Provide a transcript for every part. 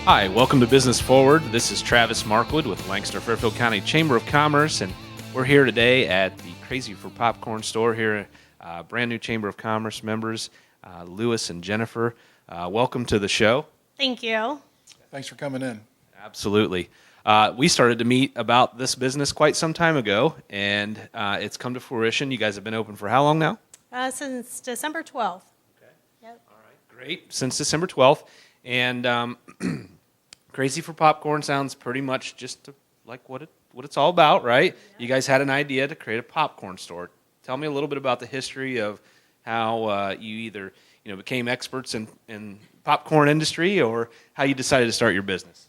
Hi, welcome to Business Forward. This is Travis Markwood with Lancaster Fairfield County Chamber of Commerce, and we're here today at the Crazy for Popcorn store here, brand new Chamber of Commerce members, Lewis and Jennifer. Welcome to the show. Thank you. Thanks for coming in. Absolutely. We started to meet about this business quite some time ago, and it's come to fruition. You guys have been open for how long now? Since December 12th. Okay. Yep. All right, great. Since December 12th. And Crazy for Popcorn sounds pretty much just like what it's all about, right? Yeah. You guys had an idea to create a popcorn store. Tell me a little bit about the history of how you either became experts in popcorn industry or how you decided to start your business.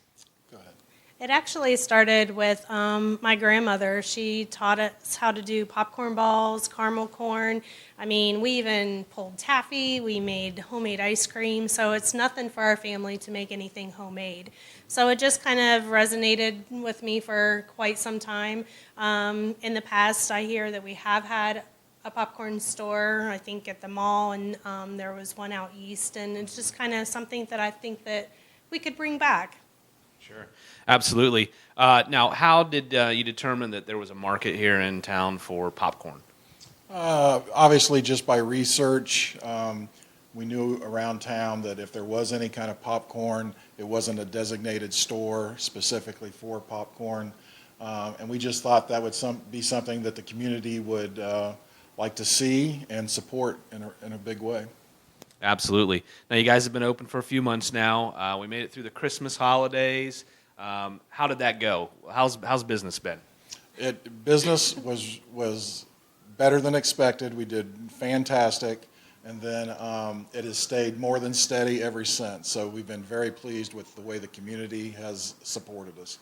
Go ahead. It actually started with my grandmother. She taught us how to do popcorn balls, caramel corn. I mean, we even pulled taffy. We made homemade ice cream. So it's nothing for our family to make anything homemade. So it just kind of resonated with me for quite some time. In the past, I hear that we have had a popcorn store, I think at the mall, and there was one out east. And it's just kind of something that I think that we could bring back. Sure, absolutely. Now, how did you determine that there was a market here in town for popcorn? Obviously, just by research, we knew around town that if there was any kind of popcorn, it wasn't a designated store specifically for popcorn. And we just thought that would be something that the community would like to see and support in a big way. Absolutely. Now, you guys have been open for a few months now. We made it through the Christmas holidays. How did that go? How's business been? Business was better than expected. We did fantastic, and then it has stayed more than steady ever since. So we've been very pleased with the way the community has supported us.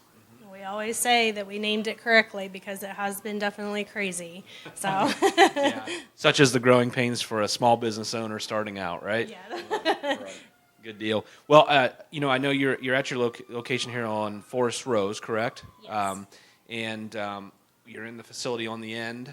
We always say that we named it correctly because it has been definitely crazy. So, yeah. Such as the growing pains for a small business owner starting out, right? Yeah. Right. Good deal. Well, I know you're at your location here on Forest Rose, correct? Yes. And you're in the facility on the end.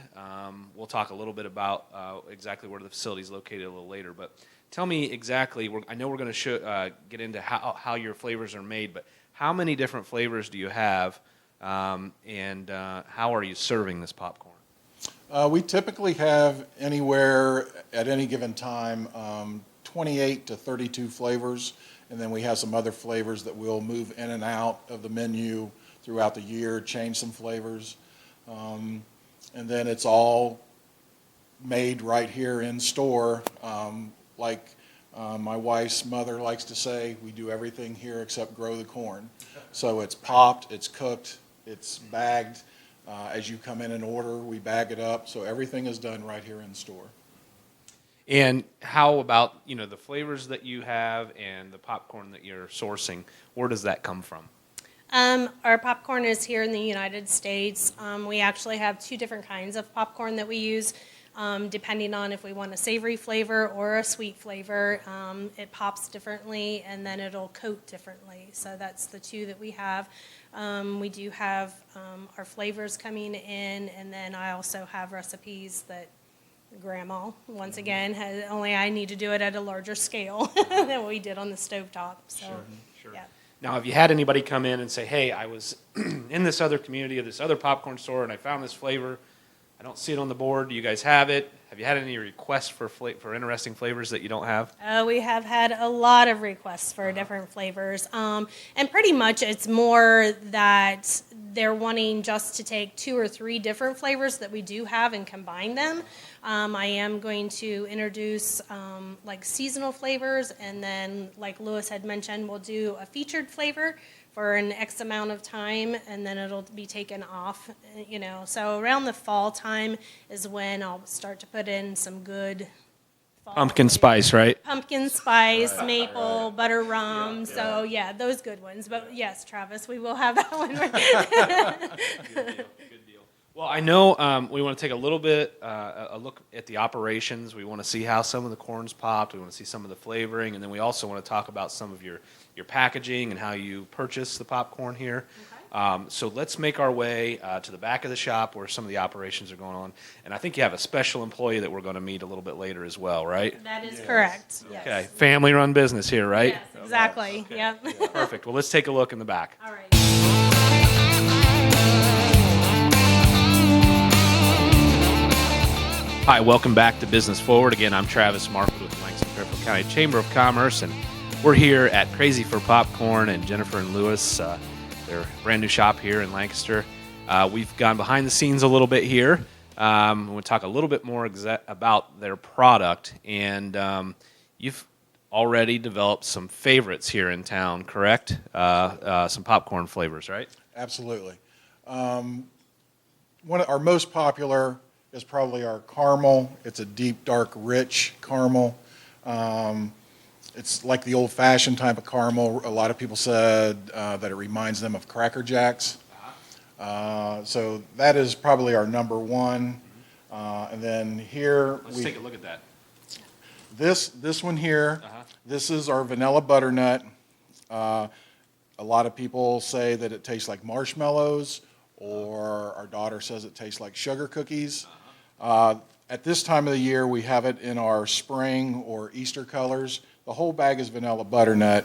We'll talk a little bit about exactly where the facility is located a little later. But tell me exactly. I know we're going to get into how your flavors are made, but how many different flavors do you have, and how are you serving this popcorn? We typically have anywhere at any given time 28 to 32 flavors, and then we have some other flavors that we'll move in and out of the menu throughout the year, change some flavors. And then it's all made right here in store. My wife's mother likes to say, we do everything here except grow the corn. So it's popped, it's cooked, it's bagged. As you come in and order, we bag it up. So everything is done right here in store. And how about the flavors that you have and the popcorn that you're sourcing? Where does that come from? Our popcorn is here in the United States. We actually have two different kinds of popcorn that we use, depending on if we want a savory flavor or a sweet flavor. It pops differently, and then it'll coat differently. So that's the two that we have. We do have our flavors coming in, and then I also have recipes that Grandma, once again, only I need to do it at a larger scale than we did on the stovetop. So, Sure. yeah. Now, have you had anybody come in and say, hey, I was in this other community of this other popcorn store and I found this flavor. I don't see it on the board. Do you guys have it? Have you had any requests for interesting flavors that you don't have? We have had a lot of requests for different flavors. And pretty much it's more that they're wanting just to take 2 or 3 different flavors that we do have and combine them. I am going to introduce like seasonal flavors, and then like Lewis had mentioned, we'll do a featured flavor for an X amount of time, and then it'll be taken off, So around the fall time is when I'll start to put in some good fall Pumpkin flavors. spice, right? Pumpkin spice, maple, butter rum. So yeah, those good ones. But yes, Travis, we will have that one. Good deal. Well, I know we want to take a little bit a look at the operations. We want to see how some of the corn's popped. We want to see some of the flavoring, and then we also want to talk about some of your packaging and how you purchase the popcorn here. So let's make our way to the back of the shop where some of the operations are going on. And I think you have a special employee that we're going to meet a little bit later as well, right? That is correct. Yes. Okay, family-run business here, right? Yes, exactly. Yep. Perfect. Well, let's take a look in the back. All right. Hi, welcome back to Business Forward. Again, I'm Travis Marford with Langston Fairfield County Chamber of Commerce, and we're here at Crazy for Popcorn and Jennifer and Lewis, their brand new shop here in Lancaster. We've gone behind the scenes a little bit here. We'll talk a little bit more about their product, and you've already developed some favorites here in town, correct? Some popcorn flavors, right? Absolutely. One of our most popular is probably our caramel. It's a deep, dark, rich caramel. It's like the old-fashioned type of caramel. A lot of people said that it reminds them of Cracker Jacks. So that is probably our number one. And then here Let's take a look at that. This one here, this is our vanilla butternut. A lot of people say that it tastes like marshmallows, or our daughter says it tastes like sugar cookies. At this time of the year, we have it in our spring or Easter colors. The whole bag is vanilla butternut,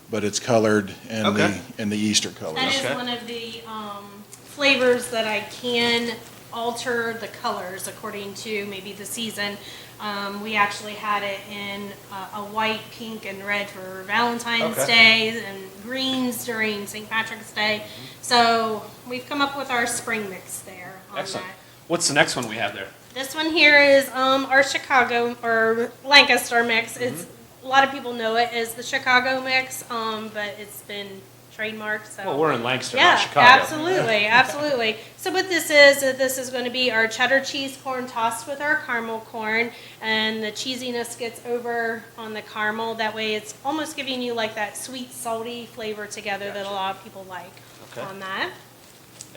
but it's colored in the Easter colors. That is one of the flavors that I can alter the colors according to maybe the season. We actually had it in a white, pink, and red for Valentine's Day, and greens during St. Patrick's Day. So we've come up with our spring mix there on Excellent. that. What's the next one we have there? This one here is our Chicago or Lancaster mix. It's a lot of people know it as the Chicago mix, but it's been trademarked. So. Well, we're in Lancaster, Yeah, not Chicago. absolutely, absolutely. So what this is going to be our cheddar cheese corn tossed with our caramel corn, and the cheesiness gets over on the caramel. That way it's almost giving you like that sweet, salty flavor together that a lot of people like on that.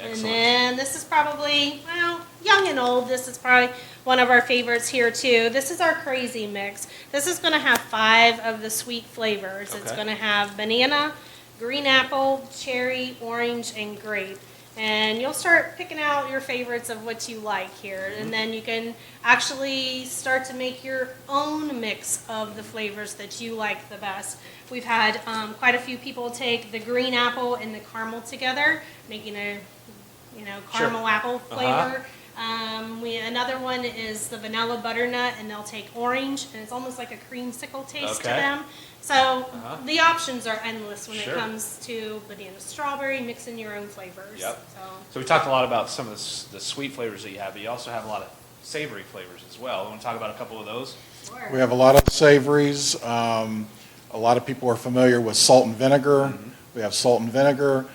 Excellent. And then this is probably, well, young and old, this is probably one of our favorites here too. This is our crazy mix. This is going to have 5 of the sweet flavors. It's going to have banana, green apple, cherry, orange, and grape. And you'll start picking out your favorites of what you like here. And then you can actually start to make your own mix of the flavors that you like the best. We've had quite a few people take the green apple and the caramel together, making a caramel apple flavor. Another one is the vanilla butternut, and they'll take orange, and it's almost like a creamsicle taste to them. So the options are endless when it comes to banana strawberry, mixing your own flavors. Yep. So we talked a lot about some of the sweet flavors that you have, but you also have a lot of savory flavors as well. You want to talk about a couple of those? Sure. We have a lot of savories. A lot of people are familiar with salt and vinegar. We have salt and vinegar.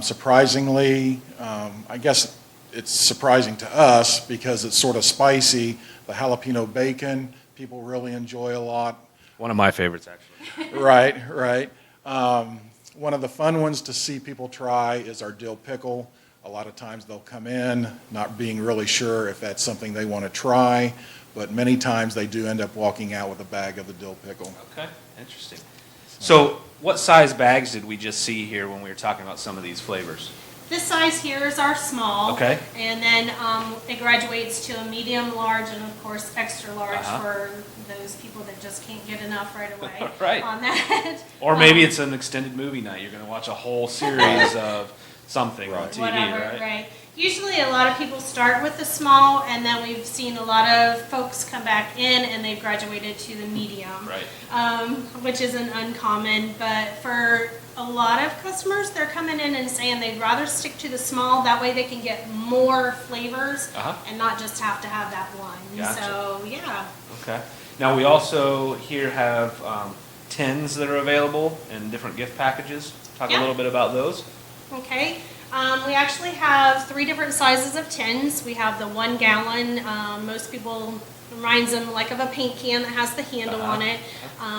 Surprisingly, I guess it's surprising to us because it's sort of spicy. The jalapeno bacon, people really enjoy a lot. One of my favorites, actually. Right. One of the fun ones to see people try is our dill pickle. A lot of times they'll come in not being really sure if that's something they want to try, but many times they do end up walking out with a bag of the dill pickle. Okay, interesting. So what size bags did we just see here when we were talking about some of these flavors? This size here is our small. Okay. And then it graduates to a medium, large, and of course extra large for those people that just can't get enough right away Right. on that. Or maybe it's an extended movie night. You're going to watch a whole series of something on TV, Whatever, right? Usually a lot of people start with the small, and then we've seen a lot of folks come back in and they've graduated to the medium. Right. Which isn't uncommon, but for a lot of customers, they're coming in and saying they'd rather stick to the small, that way they can get more flavors and not just have to have that one. Gotcha. So, yeah. Okay. Now we also here have tins that are available in different gift packages. Talk a little bit about those. Okay. We actually have 3 different sizes of tins. We have the 1 gallon. Most people reminds them like of a paint can that has the handle on it.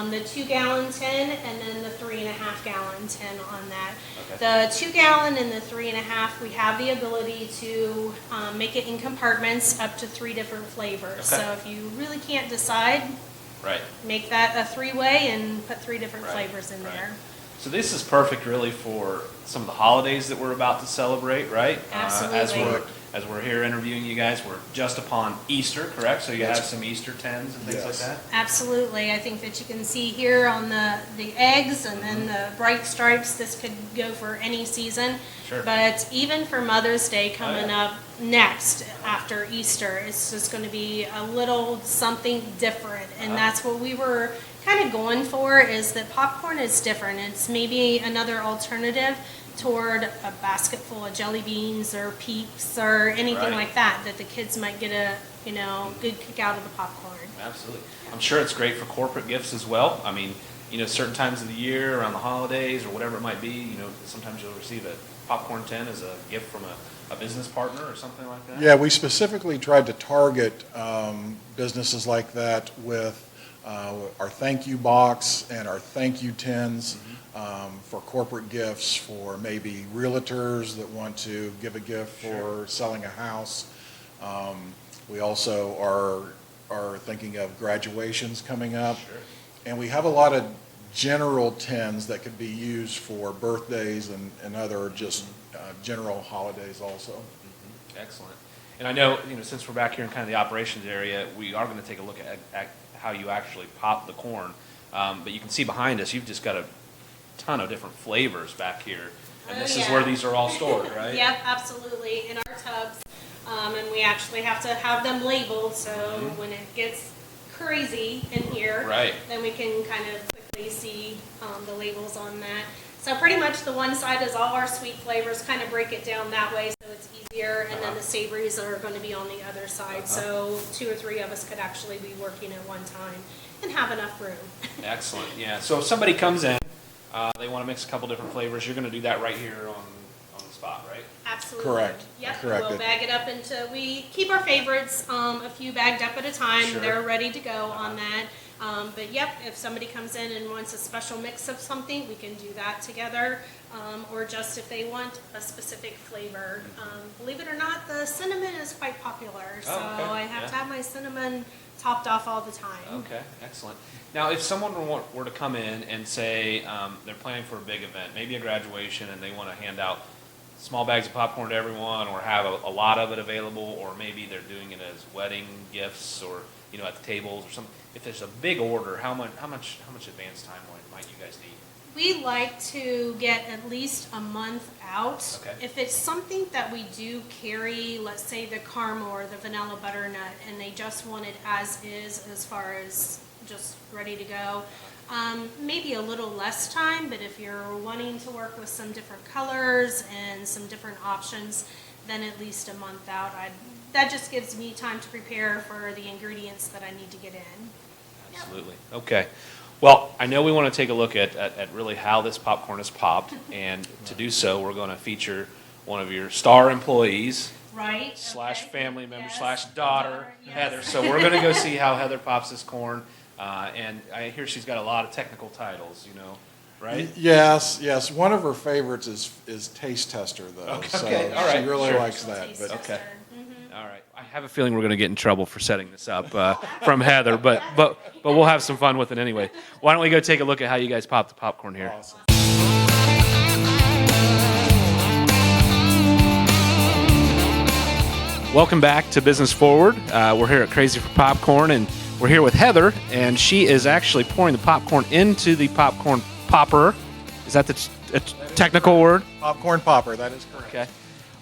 The 2 gallon tin, and then the 3.5 gallon tin on that. The 2 gallon and the 3.5, we have the ability to make it in compartments up to 3 different flavors. So if you really can't decide, make that a 3-way and put 3 different flavors in there. So this is perfect really for some of the holidays that we're about to celebrate, right? Absolutely. As we're here interviewing you guys, we're just upon Easter, correct? So you have Yes. some Easter tins and things like Yes. that? Absolutely. I think that you can see here on the eggs and then the bright stripes, this could go for any season. Sure. But even for Mother's Day coming yeah. up next after Easter, it's just going to be a little something different. And that's what we were kind of going for, is that popcorn is different. It's maybe another alternative toward a basket full of jelly beans or Peeps or anything Right. like that, that the kids might get a, good kick out of the popcorn. Absolutely. I'm sure it's great for corporate gifts as well. I mean, certain times of the year, around the holidays or whatever it might be, sometimes you'll receive a popcorn tin as a gift from a business partner or something like that. Yeah, we specifically tried to target businesses like that with our thank you box and our thank you tins for corporate gifts, for maybe realtors that want to give a gift for selling a house. We also are thinking of graduations coming up. Sure. And we have a lot of general tins that could be used for birthdays and other just general holidays also. Excellent. And I know, since we're back here in kind of the operations area, we are going to take a look at how you actually pop the corn. But you can see behind us, you've just got a ton of different flavors back here. And Oh, this is yeah. where these are all stored, right? Yep, absolutely, in our tubs. And we actually have to have them labeled, so when it gets crazy in here, Right. then we can kind of quickly see the labels on that. So pretty much the one side is all our sweet flavors, kind of break it down that way so it's easier, and then the savories are going to be on the other side. So 2 or 3 of us could actually be working at one time and have enough room. Excellent, yeah. So if somebody comes in, they want to mix a couple different flavors, you're going to do that right here on the spot, right? Absolutely. Correct. Yep, Correct. we'll bag it up into, we keep our favorites, a few bagged up at a time. Sure. They're ready to go on that. But yep, if somebody comes in and wants a special mix of something, we can do that together. Or just if they want a specific flavor. Believe it or not, the cinnamon is quite popular. So Oh, okay. I have to Yeah. have my cinnamon topped off all the time. Okay, excellent. Now, if someone were to come in and say they're planning for a big event, maybe a graduation, and they want to hand out small bags of popcorn to everyone, or have a lot of it available, or maybe they're doing it as wedding gifts, or at the tables or something. If there's a big order, how much advance time might you guys need? We like to get at least a month out. Okay. If it's something that we do carry, let's say the caramel or the vanilla butternut, and they just want it as is, as far as just ready to go, maybe a little less time, but if you're wanting to work with some different colors and some different options, then at least a month out. That just gives me time to prepare for the ingredients that I need to get in. Absolutely. Okay. Well, I know we want to take a look at really how this popcorn is popped, and to do so, we're going to feature one of your star employees, Right? slash Okay. family member, Yes. slash daughter, Yes. Heather. So we're going to go see how Heather pops this corn, and I hear she's got a lot of technical titles, right? Yes, yes. One of her favorites is taste tester, though. Okay, So okay, all right, she really sure. likes that. Taste But tester. Okay. All right. I have a feeling we're going to get in trouble for setting this up from Heather, but we'll have some fun with it anyway. Why don't we go take a look at how you guys pop the popcorn here? awesome. Welcome back to Business Forward. We're here at Crazy for Popcorn, and we're here with Heather, and she is actually pouring the popcorn into the popcorn popper. Is that the technical word? Popcorn popper, that is correct. Okay.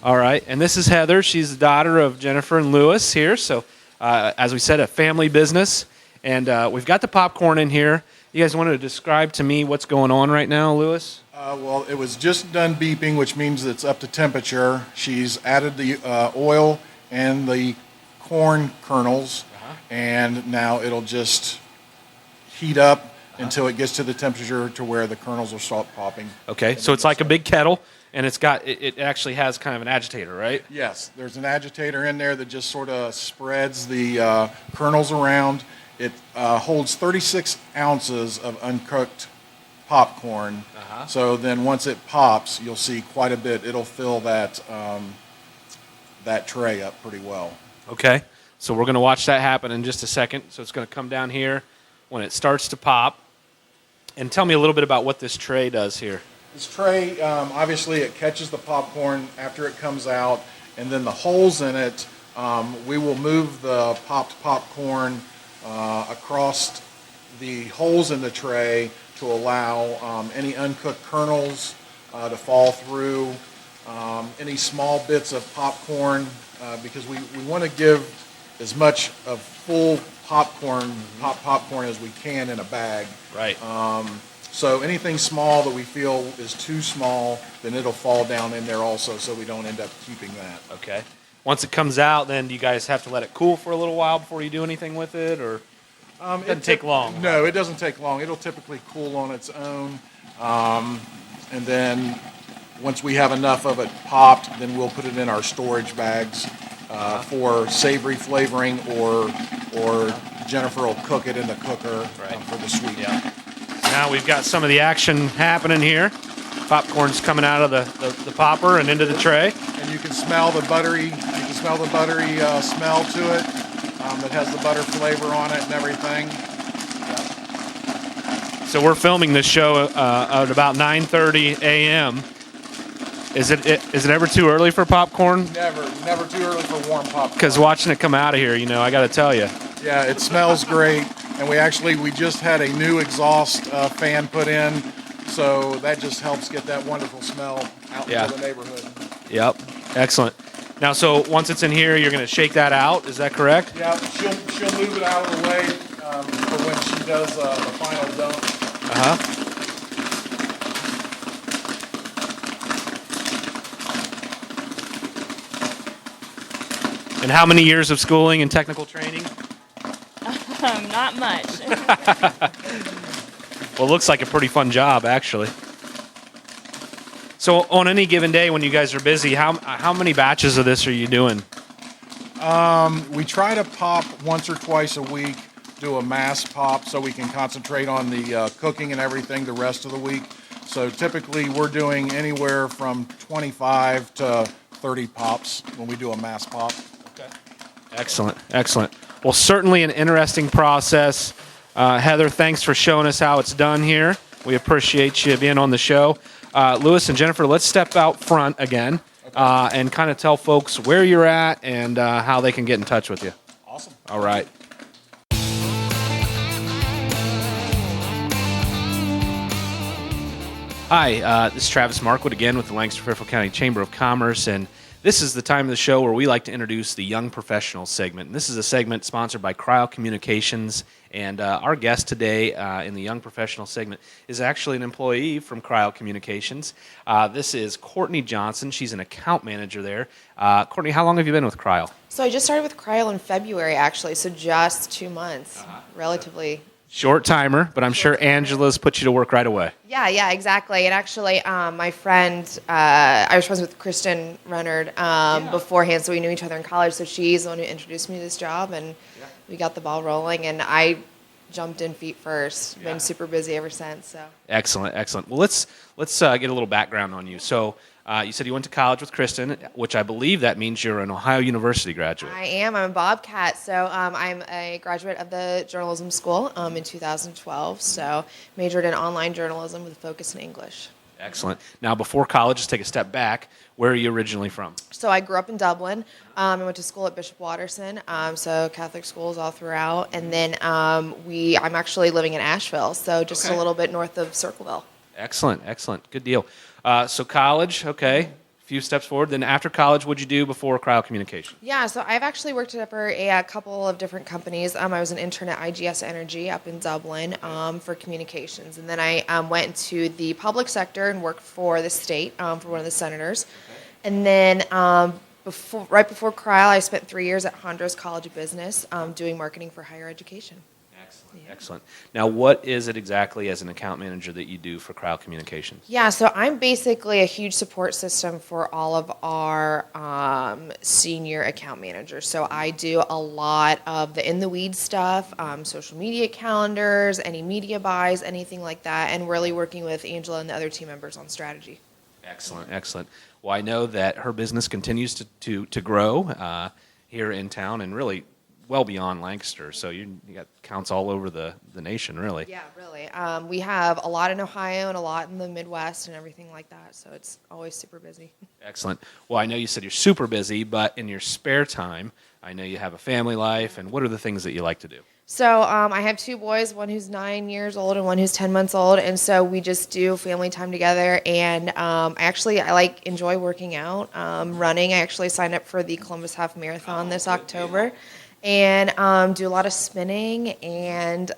All right. And this is Heather. She's the daughter of Jennifer and Lewis here. So, as we said, a family business. And we've got the popcorn in here. You guys want to describe to me what's going on right now, Lewis? Well, it was just done beeping, which means it's up to temperature. She's added the oil and the corn kernels, and now it'll just heat up until it gets to the temperature to where the kernels will start popping. Okay. So it's like a big kettle, and it actually has kind of an agitator, right? Yes, there's an agitator in there that just sort of spreads the kernels around. It holds 36 ounces of uncooked popcorn. So then once it pops, you'll see quite a bit. It'll fill that tray up pretty well. Okay. So we're going to watch that happen in just a second. So it's going to come down here when it starts to pop. And tell me a little bit about what this tray does here. This tray, obviously, it catches the popcorn after it comes out, and then the holes in it, we will move the popped popcorn across the holes in the tray to allow any uncooked kernels to fall through, any small bits of popcorn, because we want to give as much of full popcorn, popcorn as we can in a bag. Right. So anything small that we feel is too small, then it'll fall down in there also, so we don't end up keeping that. Okay. Once it comes out, then do you guys have to let it cool for a little while before you do anything with it, or it doesn't take long? No, it doesn't take long. It'll typically cool on its own. And then once we have enough of it popped, then we'll put it in our storage bags for savory flavoring, or Jennifer will cook it in the cooker for the sweet. Yeah. Now we've got some of the action happening here. Popcorn's coming out of the popper and into the tray. And you can smell the buttery. Smell to it. That has the butter flavor on it and everything. So we're filming this show at about 9:30 a.m. Is it ever too early for popcorn? Never too early for warm popcorn. Because watching it come out of here, I got to tell you. Yeah, it smells great, and we just had a new exhaust fan put in, so that just helps get that wonderful smell out into the neighborhood. Yep, excellent. Now, so once it's in here, you're going to shake that out. Is that correct? Yeah, she'll move it out of the way for when she does the final dump. And how many years of schooling and technical training? Not much. Well, it looks like a pretty fun job, actually. So on any given day when you guys are busy, how many batches of this are you doing? We try to pop once or twice a week, do a mass pop so we can concentrate on the cooking and everything the rest of the week. So typically we're doing anywhere from 25 to 30 pops when we do a mass pop. Okay. Excellent, excellent. Well, certainly an interesting process. Heather, thanks for showing us how it's done here. We appreciate you being on the show. Lewis and Jennifer, let's step out front again and kind of tell folks where you're at and how they can get in touch with you. Awesome. All right. Hi, this is Travis Markwood again with the Lancaster-Fairfield County Chamber of Commerce, and this is the time of the show where we like to introduce the Young Professionals segment. And this is a segment sponsored by Cryo Communications, and our guest today in the Young Professionals segment is actually an employee from Cryo Communications. This is Courtney Johnson. She's an account manager there. Courtney, how long have you been with Cryo? So I just started with Cryo in February, actually, so just 2 months, relatively. Short timer, but I'm sure Angela's put you to work right away. Yeah, exactly. And actually, my friend, I was friends with Kristen Renard beforehand, so we knew each other in college. So she's the one who introduced me to this job, and we got the ball rolling. And I jumped in feet first. Been super busy ever since. So Excellent, excellent. Well, let's get a little background on you. So you said you went to college with Kristen, which I believe that means you're an Ohio University graduate. I am. I'm a Bobcat. So I'm a graduate of the journalism school in 2012. So majored in online journalism with a focus in English. Excellent. Now, before college, just take a step back. Where are you originally from? So I grew up in Dublin. I went to school at Bishop Watterson, so Catholic schools all throughout. And then I'm actually living in Asheville, so just a little bit north of Circleville. Excellent, excellent. Good deal. So college, okay. A few steps forward. Then after college, what'd you do before Cryo Communications? Yeah, so I've actually worked for a couple of different companies. I was an intern at IGS Energy up in Dublin for communications. And then I went into the public sector and worked for the state for one of the senators. And then right before Cryo, I spent 3 years at Hondros College of Business doing marketing for higher education. Excellent, excellent. Now, what is it exactly as an account manager that you do for Cryo Communications? Yeah, so I'm basically a huge support system for all of our senior account managers. So I do a lot of the in-the-weeds stuff, social media calendars, any media buys, anything like that, and really working with Angela and the other team members on strategy. Excellent, excellent. Well, I know that her business continues to grow here in town, and really well beyond Lancaster. So you got counts all over the nation, really. Yeah, really. We have a lot in Ohio and a lot in the Midwest and everything like that. So it's always super busy. Excellent. Well, I know you said you're super busy, but in your spare time, I know you have a family life. And what are the things that you like to do? So I have two boys, one who's 9 years old and one who's 10 months old, and so we just do family time together. And I enjoy working out, running. I actually signed up for the Columbus Half Marathon this October, and do a lot of spinning. And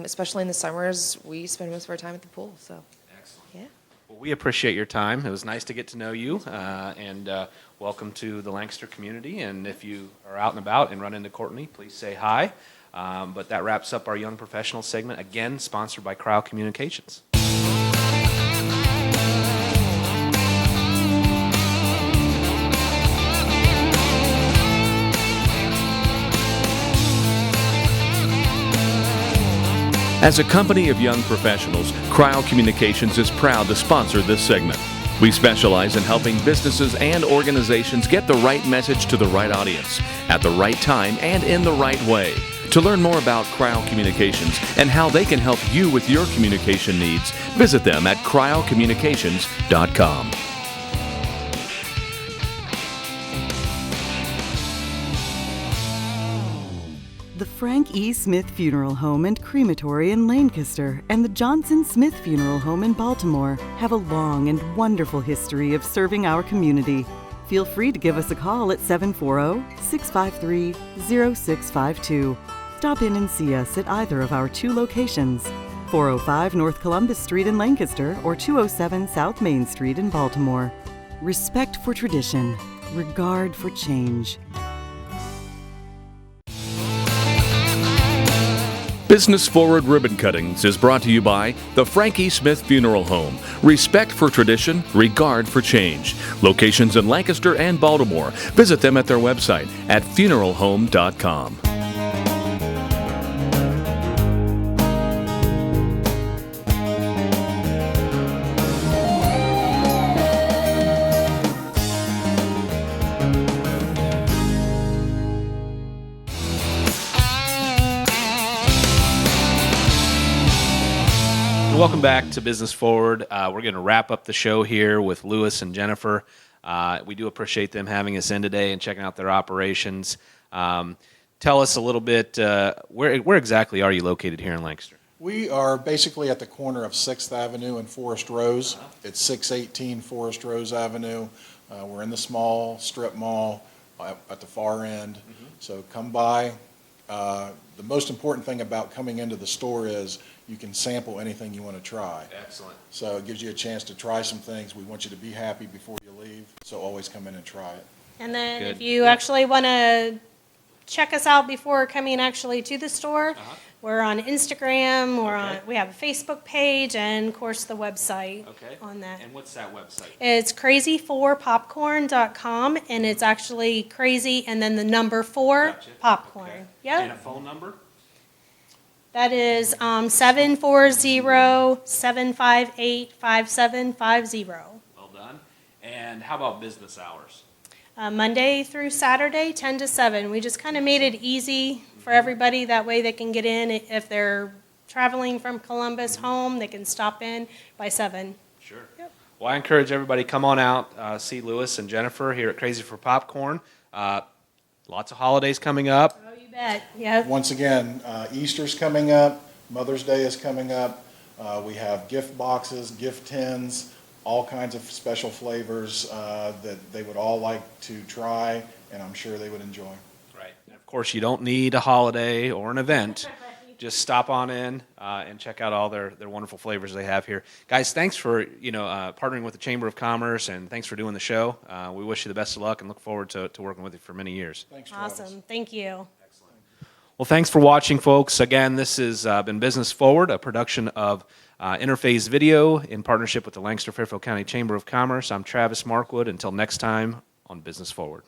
especially in the summers, we spend most of our time at the pool. So, Excellent. yeah. Well, we appreciate your time. It was nice to get to know you, and welcome to the Lancaster community. And if you are out and about and run into Courtney, please say hi. But that wraps up our Young Professional segment, again sponsored by Cryo Communications. As a company of young professionals, Cryo Communications is proud to sponsor this segment. We specialize in helping businesses and organizations get the right message to the right audience, at the right time, and in the right way. To learn more about Cryo Communications and how they can help you with your communication needs, visit them at cryocommunications.com. The Frank E. Smith Funeral Home and Crematory in Lancaster and the Johnson Smith Funeral Home in Baltimore have a long and wonderful history of serving our community. Feel free to give us a call at 740-653-0652. Stop in and see us at either of our two locations, 405 North Columbus Street in Lancaster or 207 South Main Street in Baltimore. Respect for tradition, regard for change. Business Forward Ribbon Cuttings is brought to you by the Frank E. Smith Funeral Home. Respect for tradition, regard for change. Locations in Lancaster and Baltimore. Visit them at their website at funeralhome.com. Welcome back to Business Forward. We're going to wrap up the show here with Lewis and Jennifer. We do appreciate them having us in today and checking out their operations. Tell us a little bit, where exactly are you located here in Lancaster? We are basically at the corner of 6th Avenue and Forest Rose. It's 618 Forest Rose Avenue. We're in the small strip mall at the far end. So come by. The most important thing about coming into the store is you can sample anything you want to try. Excellent. So it gives you a chance to try some things. We want you to be happy before you leave, so always come in and try it. And then Good. if you actually want to check us out before coming actually to the store, we're on Instagram, we have a Facebook page, and of course the website on that. And what's that website? It's crazy4popcorn.com, and it's actually crazy and then the number 4 Gotcha. popcorn. Okay. Yep. And a phone number? That is 740-758-5750. Well done. And how about business hours? Monday through Saturday, 10 to 7. We just kind of made it easy for everybody. That way they can get in. If they're traveling from Columbus home, they can stop in by 7. Sure. Yep. Well, I encourage everybody, come on out, see Lewis and Jennifer here at Crazy for Popcorn. Lots of holidays coming up. Oh, you bet. Yep. Once again, Easter's coming up, Mother's Day is coming up. We have gift boxes, gift tins, all kinds of special flavors that they would all like to try, and I'm sure they would enjoy. Right. And of course, you don't need a holiday or an event. Just stop on in and check out all their wonderful flavors they have here. Guys, thanks for partnering with the Chamber of Commerce, and thanks for doing the show. We wish you the best of luck and look forward to working with you for many years. Thanks, Travis. Awesome. Thank you. Well, thanks for watching, folks. Again, this has been Business Forward, a production of Interphase Video in partnership with the Lancaster-Fairfield County Chamber of Commerce. I'm Travis Markwood. Until next time on Business Forward.